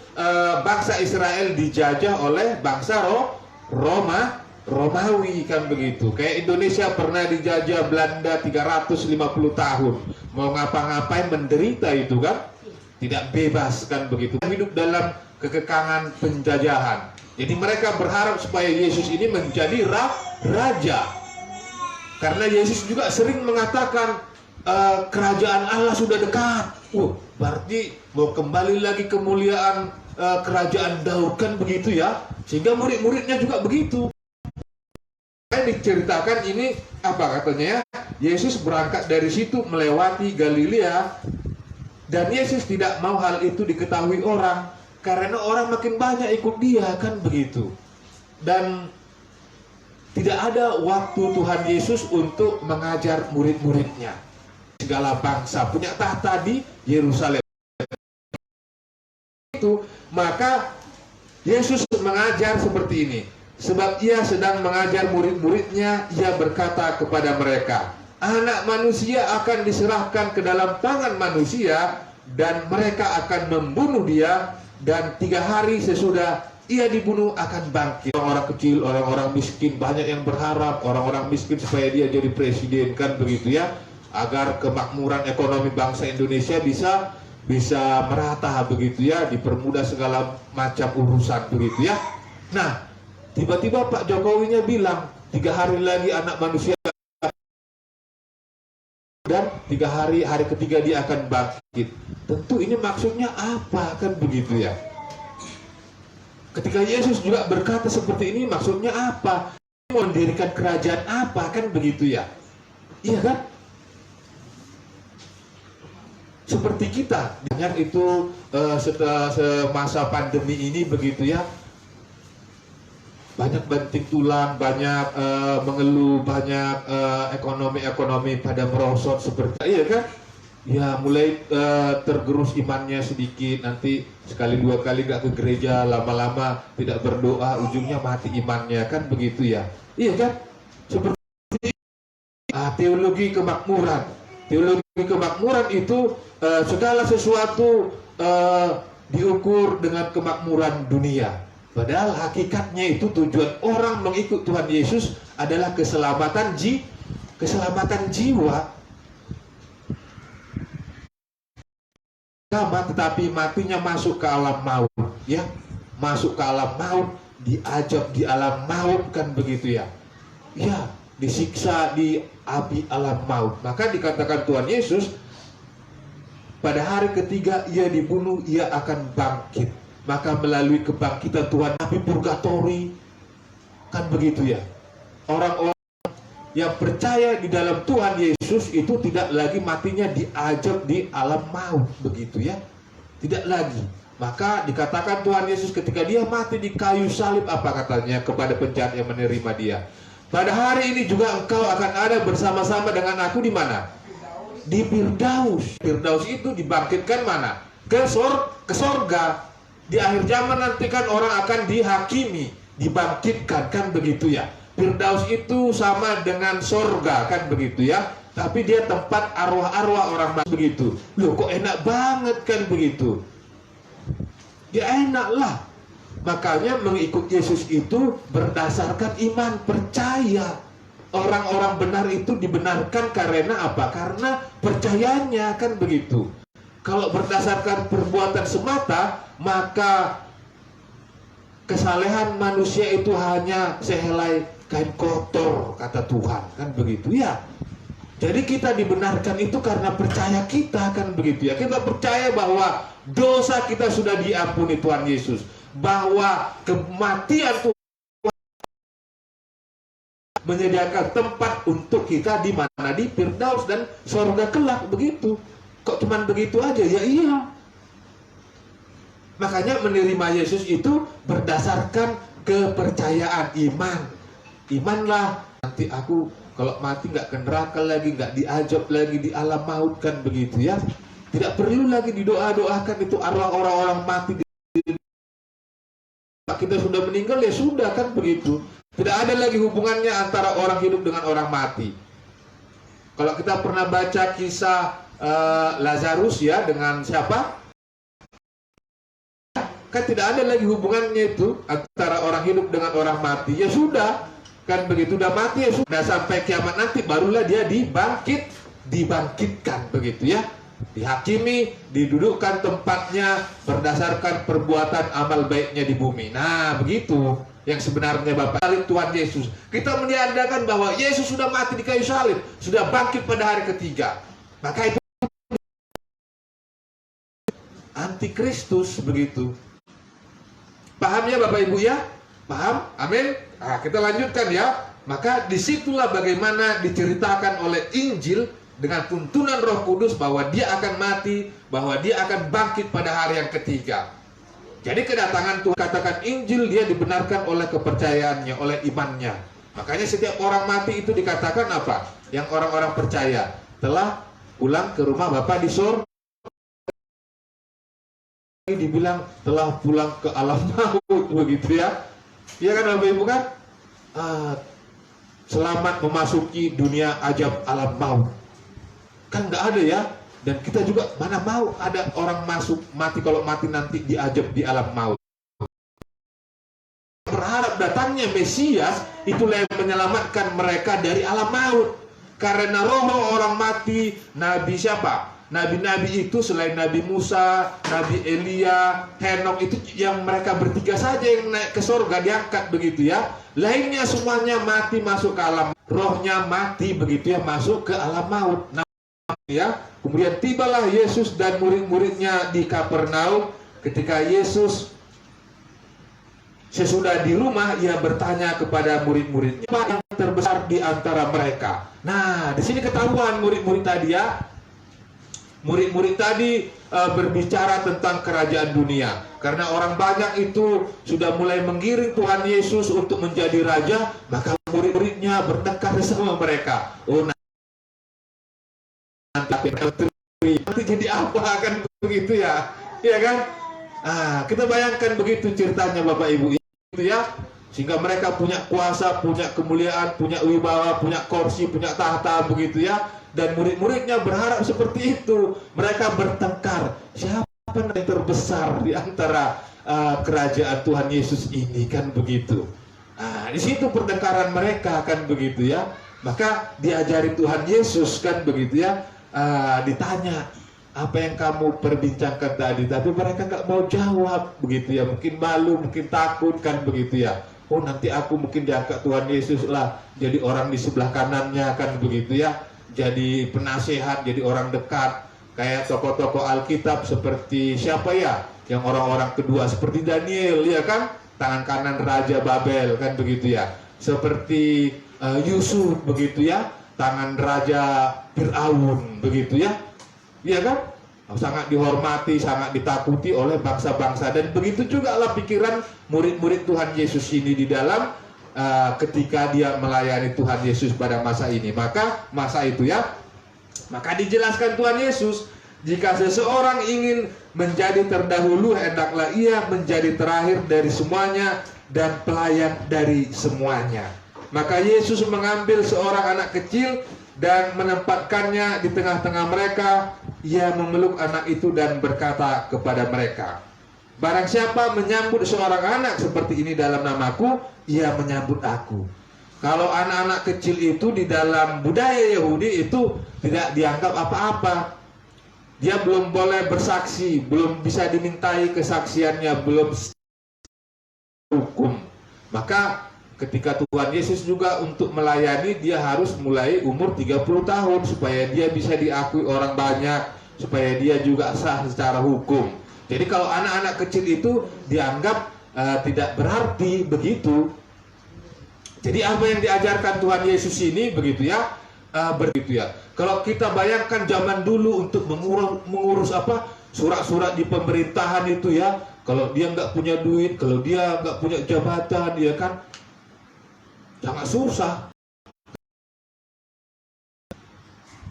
bangsa Israel dijajah oleh bangsa Romawi, kan begitu. Kayak Indonesia pernah dijajah Belanda 350 tahun. Mau ngapa-ngapain menderita itu kan. Tidak bebas, kan begitu. Hidup dalam kekekangan penjajahan. Jadi mereka berharap supaya Yesus ini menjadi raja. Karena Yesus juga sering mengatakan kerajaan Allah sudah dekat. Berarti mau kembali lagi kemuliaan kerajaan Daud, kan begitu ya. Sehingga murid-muridnya juga begitu. Diceritakan ini apa katanya ya? Yesus berangkat dari situ melewati Galilea, dan Yesus tidak mau hal itu diketahui orang karena orang makin banyak ikut dia, kan begitu. Dan tidak ada waktu Tuhan Yesus untuk mengajar murid-muridnya. Segala bangsa punya tahta di Yerusalem. Itu maka Yesus mengajar seperti ini. Sebab ia sedang mengajar murid-muridnya, ia berkata kepada mereka, Anak manusia akan diserahkan ke dalam tangan manusia, dan mereka akan membunuh dia, dan 3 hari sesudah ia dibunuh akan bangkit. Orang-orang kecil, orang-orang miskin, banyak yang berharap orang-orang miskin supaya dia jadi presiden, kan begitu ya. Agar kemakmuran ekonomi bangsa Indonesia bisa merata begitu ya, dipermudah segala macam urusan begitu ya. Nah, tiba-tiba Pak Jokowinya bilang 3 hari lagi anak manusia, dan 3 hari ketiga dia akan bangkit. Tentu ini maksudnya apa, kan begitu ya. Ketika Yesus juga berkata seperti ini, maksudnya apa? Mendirikan kerajaan apa, kan begitu ya. Iya kan? Seperti kita, banyak itu setelah semasa pandemi ini begitu ya. Banyak banting tulang, banyak mengeluh, banyak ekonomi pada merosot seperti iya kan? Ya mulai tergerus imannya sedikit, nanti sekali 2 kali gak ke gereja, lama-lama tidak berdoa, ujungnya mati imannya, kan begitu ya. Iya kan? Seperti teologi kemakmuran. Teologi kemakmuran itu segala sesuatu diukur dengan kemakmuran dunia. Padahal hakikatnya itu tujuan orang mengikut Tuhan Yesus adalah keselamatan jiwa. Tetapi matinya masuk ke alam maut, ya, masuk ke alam maut, diajab di alam maut, kan begitu ya. Ya, disiksa di api alam maut. Maka dikatakan Tuhan Yesus pada hari ketiga ia dibunuh, ia akan bangkit. Maka melalui kebangkitan Tuhan, api purgatori, kan begitu ya. Orang-orang yang percaya di dalam Tuhan Yesus itu tidak lagi matinya diajab di alam maut, begitu ya. Tidak lagi. Maka dikatakan Tuhan Yesus ketika dia mati di kayu salib, apa katanya kepada penjahat yang menerima dia? pada hari ini juga engkau akan ada bersama-sama dengan aku di mana? Di Firdaus. Firdaus itu dibangkitkan mana? Ke sorga. Di akhir zaman nanti kan orang akan dihakimi, dibangkitkan, kan begitu ya. Firdaus itu sama dengan sorga, kan begitu ya. Tapi dia tempat arwah-arwah orang begitu. Loh, kok enak banget, kan begitu. Ya enak lah. Makanya mengikut Yesus itu berdasarkan iman, percaya. Orang-orang benar itu dibenarkan karena apa? Karena percayanya, kan begitu. Kalau berdasarkan perbuatan semata, maka kesalehan manusia itu hanya sehelai kain kotor, kata Tuhan, kan begitu ya. Jadi kita dibenarkan itu karena percaya kita, kan begitu ya. Kita percaya bahwa dosa kita sudah diampuni Tuhan Yesus, bahwa kematian Tuhan menyediakan tempat untuk kita di mana? Di Firdaus dan surga kelak, begitu. Kok cuman begitu aja? Ya iya. Makanya menerima Yesus itu berdasarkan kepercayaan, iman. Imanlah, nanti aku kalau mati nggak ke neraka lagi, nggak diajab lagi di alam maut, kan begitu ya. Tidak perlu lagi didoa-doakan itu arwah orang-orang mati. Kita sudah meninggal, ya sudah, kan begitu. Tidak ada lagi hubungannya antara orang hidup dengan orang mati. Kalau kita pernah baca kisah Lazarus ya, dengan siapa? Kan tidak ada lagi hubungannya itu antara orang hidup dengan orang mati. Ya sudah, kan begitu, udah mati ya sudah, sampai kiamat nanti barulah dia dibangkitkan, begitu ya. Dihakimi, didudukkan tempatnya berdasarkan perbuatan amal baiknya di bumi. Nah, begitu yang sebenarnya Bapak salib Tuhan Yesus. Kita meniadakan bahwa Yesus sudah mati di kayu salib, sudah bangkit pada hari ketiga. Maka itu antikristus, begitu. Paham ya Bapak Ibu ya? Paham? Amin. Nah, kita lanjutkan ya. Maka disitulah bagaimana diceritakan oleh Injil dengan tuntunan Roh Kudus bahwa dia akan mati, bahwa dia akan bangkit pada hari yang ketiga. Jadi kedatangan Tuhan, katakan Injil, dia dibenarkan oleh kepercayaannya, oleh imannya. Makanya setiap orang mati itu dikatakan apa? Yang orang-orang percaya telah pulang ke rumah Bapa di surga. Dibilang telah pulang ke alam maut, begitu ya. Iya kan Bapak Ibu kan? Selamat memasuki dunia ajab alam maut. Kan nggak ada ya. Dan kita juga mana mau ada orang masuk mati, kalau mati nanti diajab di alam maut. Berharap datangnya Mesias itulah yang menyelamatkan mereka dari alam maut. Karena roh orang mati, Nabi siapa? Nabi-nabi itu selain Nabi Musa, Nabi Elia, Henok, itu yang mereka bertiga saja yang naik ke surga, diangkat, begitu ya. Lainnya semuanya mati masuk ke alam, rohnya mati, begitu ya, masuk ke alam maut. Nah, ya, kemudian tibalah Yesus dan murid-muridnya di Kapernaum. Ketika Yesus sesudah di rumah, ia bertanya kepada murid-muridnya, "Siapa yang terbesar di antara mereka?" Nah, di sini ketahuan murid-murid tadi ya. Murid-murid tadi berbicara tentang kerajaan dunia. Karena orang banyak itu sudah mulai menggiring Tuhan Yesus untuk menjadi raja, maka murid-muridnya bertengkar sama mereka. Oh, nanti jadi apa, kan begitu ya? Iya kan? Kita bayangkan begitu ceritanya Bapak Ibu itu ya. Sehingga mereka punya kuasa, punya kemuliaan, punya wibawa, punya kursi, punya tahta, begitu ya. Dan murid-muridnya berharap seperti itu. Mereka bertengkar, siapa yang terbesar di antara kerajaan Tuhan Yesus ini, kan begitu. Di situ pertengkaran mereka, kan begitu ya. Maka diajari Tuhan Yesus, kan begitu ya. Ditanya, apa yang kamu perbincangkan tadi? Tapi mereka nggak mau jawab, begitu ya. Mungkin malu, mungkin takut, kan begitu ya. Oh, nanti aku mungkin diangkat Tuhan Yesus lah, jadi orang di sebelah kanannya, kan begitu ya. Jadi penasehat, jadi orang dekat. Kayak tokoh-tokoh Alkitab seperti siapa ya? Yang orang-orang kedua seperti Daniel, ya kan? Tangan kanan Raja Babel, kan begitu ya. Seperti Yusuf, begitu ya. Tangan Raja Fir'aun, begitu ya. Iya kan? Sangat dihormati, sangat ditakuti oleh bangsa-bangsa. Dan begitu juga lah pikiran murid-murid Tuhan Yesus ini di dalam ketika dia melayani Tuhan Yesus pada masa ini. Maka dijelaskan Tuhan Yesus, jika seseorang ingin menjadi terdahulu, hendaklah ia menjadi terakhir dari semuanya dan pelayan dari semuanya. Maka Yesus mengambil seorang anak kecil dan menempatkannya di tengah-tengah mereka. Ia memeluk anak itu dan berkata kepada mereka, barang siapa menyambut seorang anak seperti ini dalam namaku, ia menyambut aku. Kalau anak-anak kecil itu di dalam budaya Yahudi itu tidak dianggap apa-apa. Dia belum boleh bersaksi, belum bisa dimintai kesaksiannya, belum hukum. Maka ketika Tuhan Yesus juga untuk melayani, dia harus mulai umur 30 tahun supaya dia bisa diakui orang banyak, supaya dia juga sah secara hukum. Jadi kalau anak-anak kecil itu dianggap tidak berarti begitu. Jadi apa yang diajarkan Tuhan Yesus ini begitu ya, Kalau kita bayangkan zaman dulu untuk mengurus apa surat-surat di pemerintahan itu ya, kalau dia nggak punya duit, kalau dia nggak punya jabatan, dia kan sangat susah.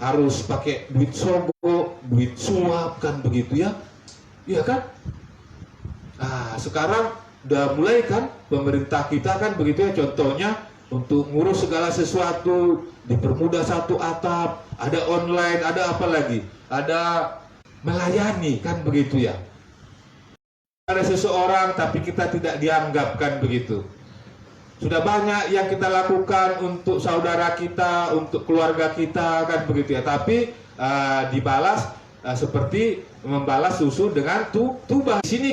Harus pakai duit sogok, duit suap kan begitu ya, iya kan? Sekarang udah mulai kan pemerintah kita kan begitu ya, contohnya untuk ngurus segala sesuatu dipermudah satu atap, ada online, ada apa lagi, ada melayani kan begitu ya. Ada seseorang tapi kita tidak dianggap kan begitu. Sudah banyak yang kita lakukan untuk saudara kita, untuk keluarga kita kan begitu ya, tapi dibalas seperti membalas susu dengan tubah. Di sini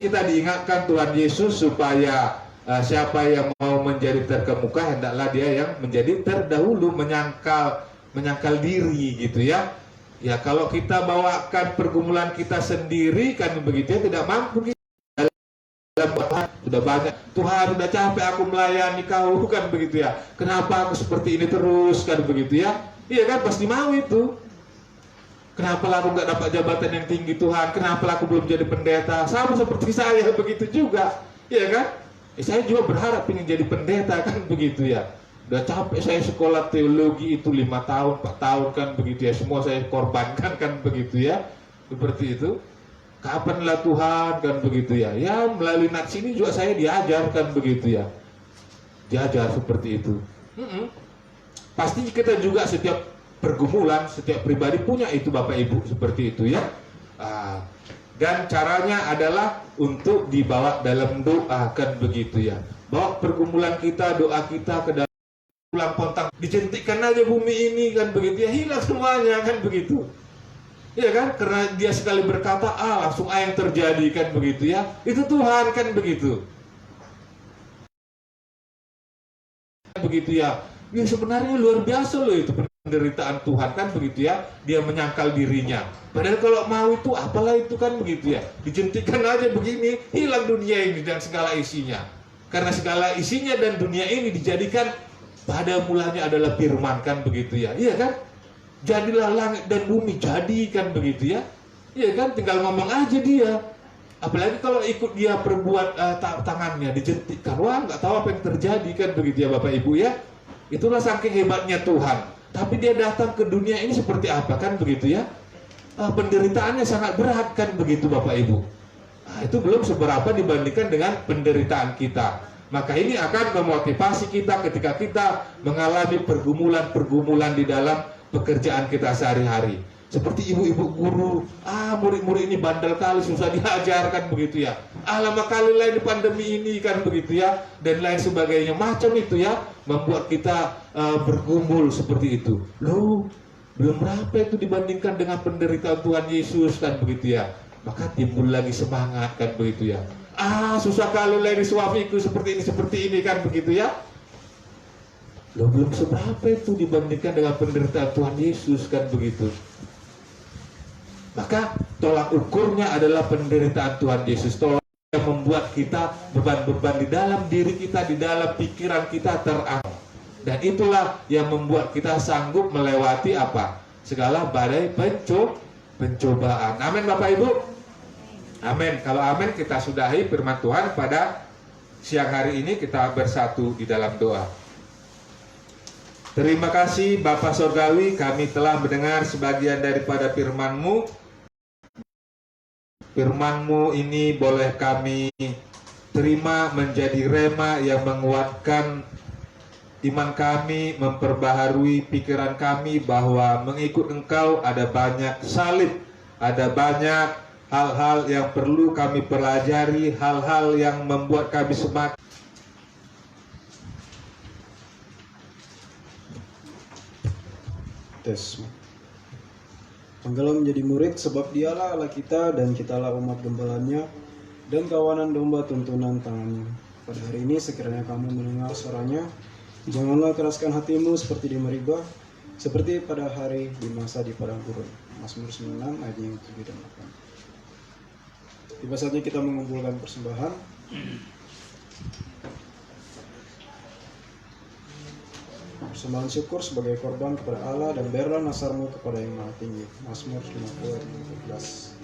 kita diingatkan Tuhan Yesus supaya siapa yang mau menjadi terkemuka, hendaklah dia yang menjadi terdahulu, menyangkal diri gitu ya. Ya kalau kita bawakan pergumulan kita sendiri kan begitu ya, tidak mampu kita. Sudah banyak, Tuhan sudah capek aku melayani kau kan begitu ya, kenapa aku seperti ini terus kan begitu ya. Iya kan, pasti mau itu. Kenapa aku nggak dapat jabatan yang tinggi Tuhan, kenapa aku belum jadi pendeta, sama seperti saya begitu juga. Iya kan, saya juga berharap ingin jadi pendeta kan begitu ya. Udah capek saya sekolah teologi itu 5 tahun, 4 tahun kan begitu ya, semua saya korbankan kan begitu ya, seperti itu. Kapanlah Tuhan kan begitu ya. Ya melalui nats ini juga saya diajarkan begitu ya, diajar seperti itu. Pasti kita juga setiap pergumulan, setiap pribadi punya itu Bapak Ibu seperti itu ya. Dan caranya adalah untuk dibawa dalam doa kan begitu ya. Bawa pergumulan kita, doa kita ke dalam pulang pontang, dijentikkan aja bumi ini kan begitu ya, hilang semuanya kan begitu. Iya kan, karena dia sekali berkata langsung yang terjadi kan begitu ya. Itu Tuhan kan begitu. Begitu ya. Ya sebenarnya luar biasa loh itu penderitaan Tuhan kan begitu ya. Dia menyangkal dirinya. Padahal kalau mau itu apalah itu kan begitu ya. Dijentikkan aja begini, hilang dunia ini dan segala isinya. Karena segala isinya dan dunia ini dijadikan pada mulanya adalah firman kan begitu ya. Iya kan? Jadilah langit dan bumi, jadi kan begitu ya. Iya kan, tinggal ngomong aja dia. Apalagi kalau ikut dia perbuat tangannya dijentikkan, wah nggak tahu apa yang terjadi kan begitu ya Bapak Ibu ya. Itulah saking hebatnya Tuhan. Tapi dia datang ke dunia ini seperti apa kan begitu ya. Penderitaannya sangat berat kan begitu Bapak Ibu. Itu belum seberapa dibandingkan dengan penderitaan kita. Maka ini akan memotivasi kita ketika kita mengalami pergumulan-pergumulan di dalam pekerjaan kita sehari-hari. Seperti ibu-ibu guru, murid-murid ini bandel kali, susah diajarkan begitu ya. Lama kali lain di pandemi ini kan begitu ya, dan lain sebagainya macam itu ya, membuat kita bergumul seperti itu. Loh, belum berapa itu dibandingkan dengan penderitaan Tuhan Yesus kan begitu ya. Maka timbul lagi semangat kan begitu ya. Susah kali lain suamiku seperti ini kan begitu ya. Loh, belum seberapa itu dibandingkan dengan penderitaan Tuhan Yesus kan begitu. Maka tolak ukurnya adalah penderitaan Tuhan Yesus. Tolak yang membuat kita beban-beban di dalam diri kita, di dalam pikiran kita terangkat. Dan itulah yang membuat kita sanggup melewati apa? Segala badai pencobaan. Amin Bapak Ibu. Amin. Kalau amin kita sudahi firman Tuhan pada siang hari ini kita bersatu di dalam doa. Terima kasih Bapa Sorgawi, kami telah mendengar sebagian daripada firman-Mu. Firman-Mu ini boleh kami terima menjadi rema yang menguatkan iman kami, memperbaharui pikiran kami bahwa mengikut Engkau ada banyak salib, ada banyak hal-hal yang perlu kami pelajari, hal-hal yang membuat kami semakin tes. Panggilan menjadi murid sebab dialah Allah kita dan kitalah umat gembalanya dan kawanan domba tuntunan tangannya. Pada hari ini sekiranya kamu mendengar suaranya, janganlah keraskan hatimu seperti di Meribah, seperti pada hari di masa di padang gurun. Mazmur 96 ayat yang 7 dan 8. Tiba saatnya kita mengumpulkan persembahan. Persembahan syukur sebagai korban kepada Allah dan berilah nasarmu kepada yang maha tinggi. Mazmur 50 ayat 14.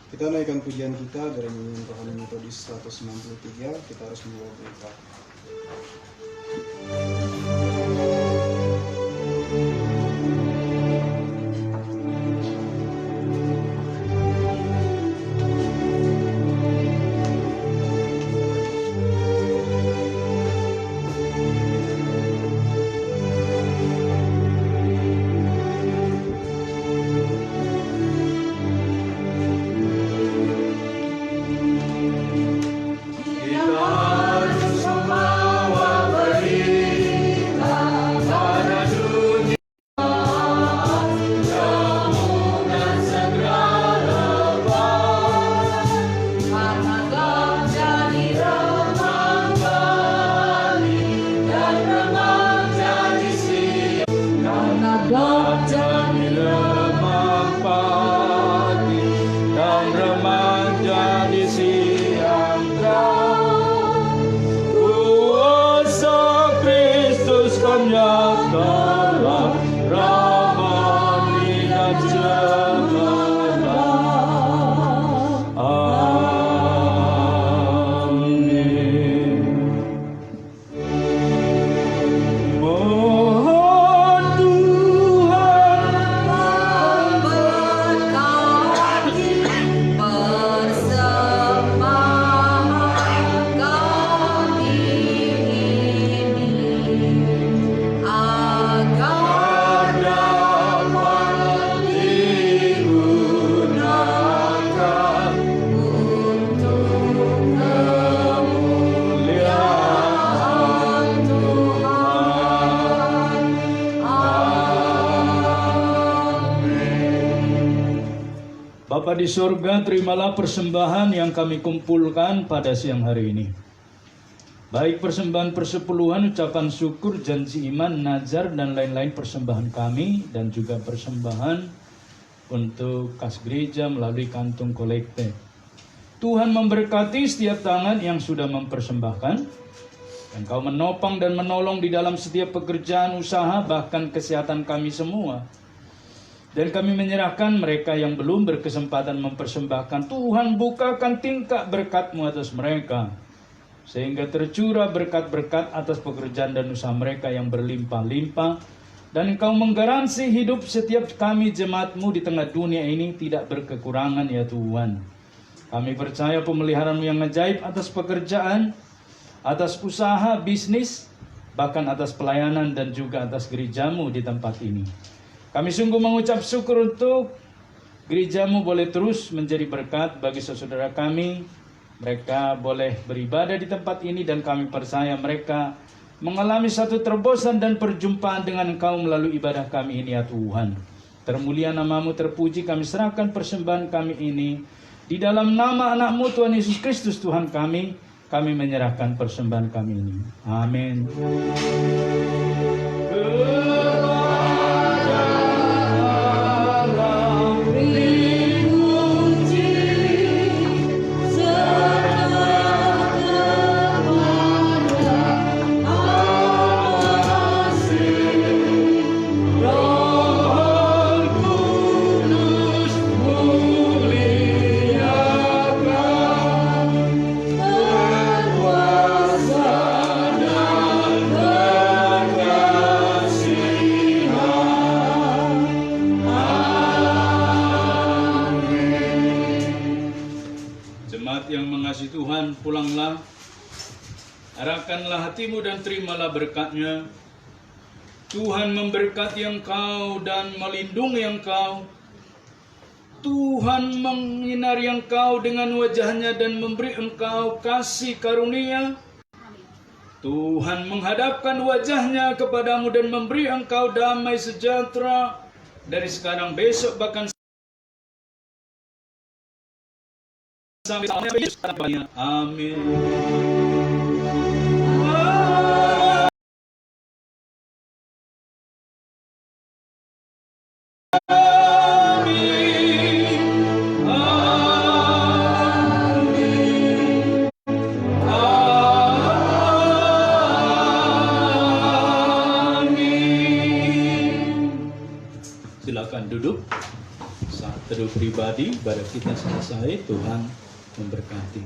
Kita naikkan pujian kita dari nyanyian rohani Metodis 193. Kita harus membawa berita. Bapa di surga, terimalah persembahan yang kami kumpulkan pada siang hari ini. Baik persembahan persepuluhan, ucapan syukur, janji iman, nazar, dan lain-lain persembahan kami, dan juga persembahan untuk kas gereja melalui kantung kolekte. Tuhan memberkati setiap tangan yang sudah mempersembahkan. Engkau menopang dan menolong di dalam setiap pekerjaan usaha, bahkan kesehatan kami semua. Dan kami menyerahkan mereka yang belum berkesempatan mempersembahkan. Tuhan bukakan tingkap berkat-Mu atas mereka, sehingga tercurah berkat-berkat atas pekerjaan dan usaha mereka yang berlimpah-limpah. Dan Engkau menggaransi hidup setiap kami jemaat-Mu di tengah dunia ini tidak berkekurangan ya Tuhan. Kami percaya pemeliharaan-Mu yang ajaib atas pekerjaan, atas usaha, bisnis, bahkan atas pelayanan dan juga atas gereja-Mu di tempat ini. Kami sungguh mengucap syukur untuk gereja-Mu boleh terus menjadi berkat bagi saudara kami. Mereka boleh beribadah di tempat ini dan kami percaya mereka mengalami satu terobosan dan perjumpaan dengan Engkau melalui ibadah kami ini ya Tuhan. Termulia nama-Mu, terpuji, kami serahkan persembahan kami ini. Di dalam nama anak-Mu Tuhan Yesus Kristus Tuhan kami menyerahkan persembahan kami ini. Amin. Roh Kudus Arahkanlah hatimu dan terimalah berkat-Nya. Tuhan memberkati engkau dan melindungi engkau. Tuhan menyinari engkau dengan wajah-Nya dan memberi engkau kasih karunia. Tuhan menghadapkan wajah-Nya kepadamu dan memberi engkau damai sejahtera dari sekarang, besok, bahkan sampai selamanya. Amin. Silakan duduk. Saat teduh pribadi, ibadah kita selesai. Tuhan memberkati.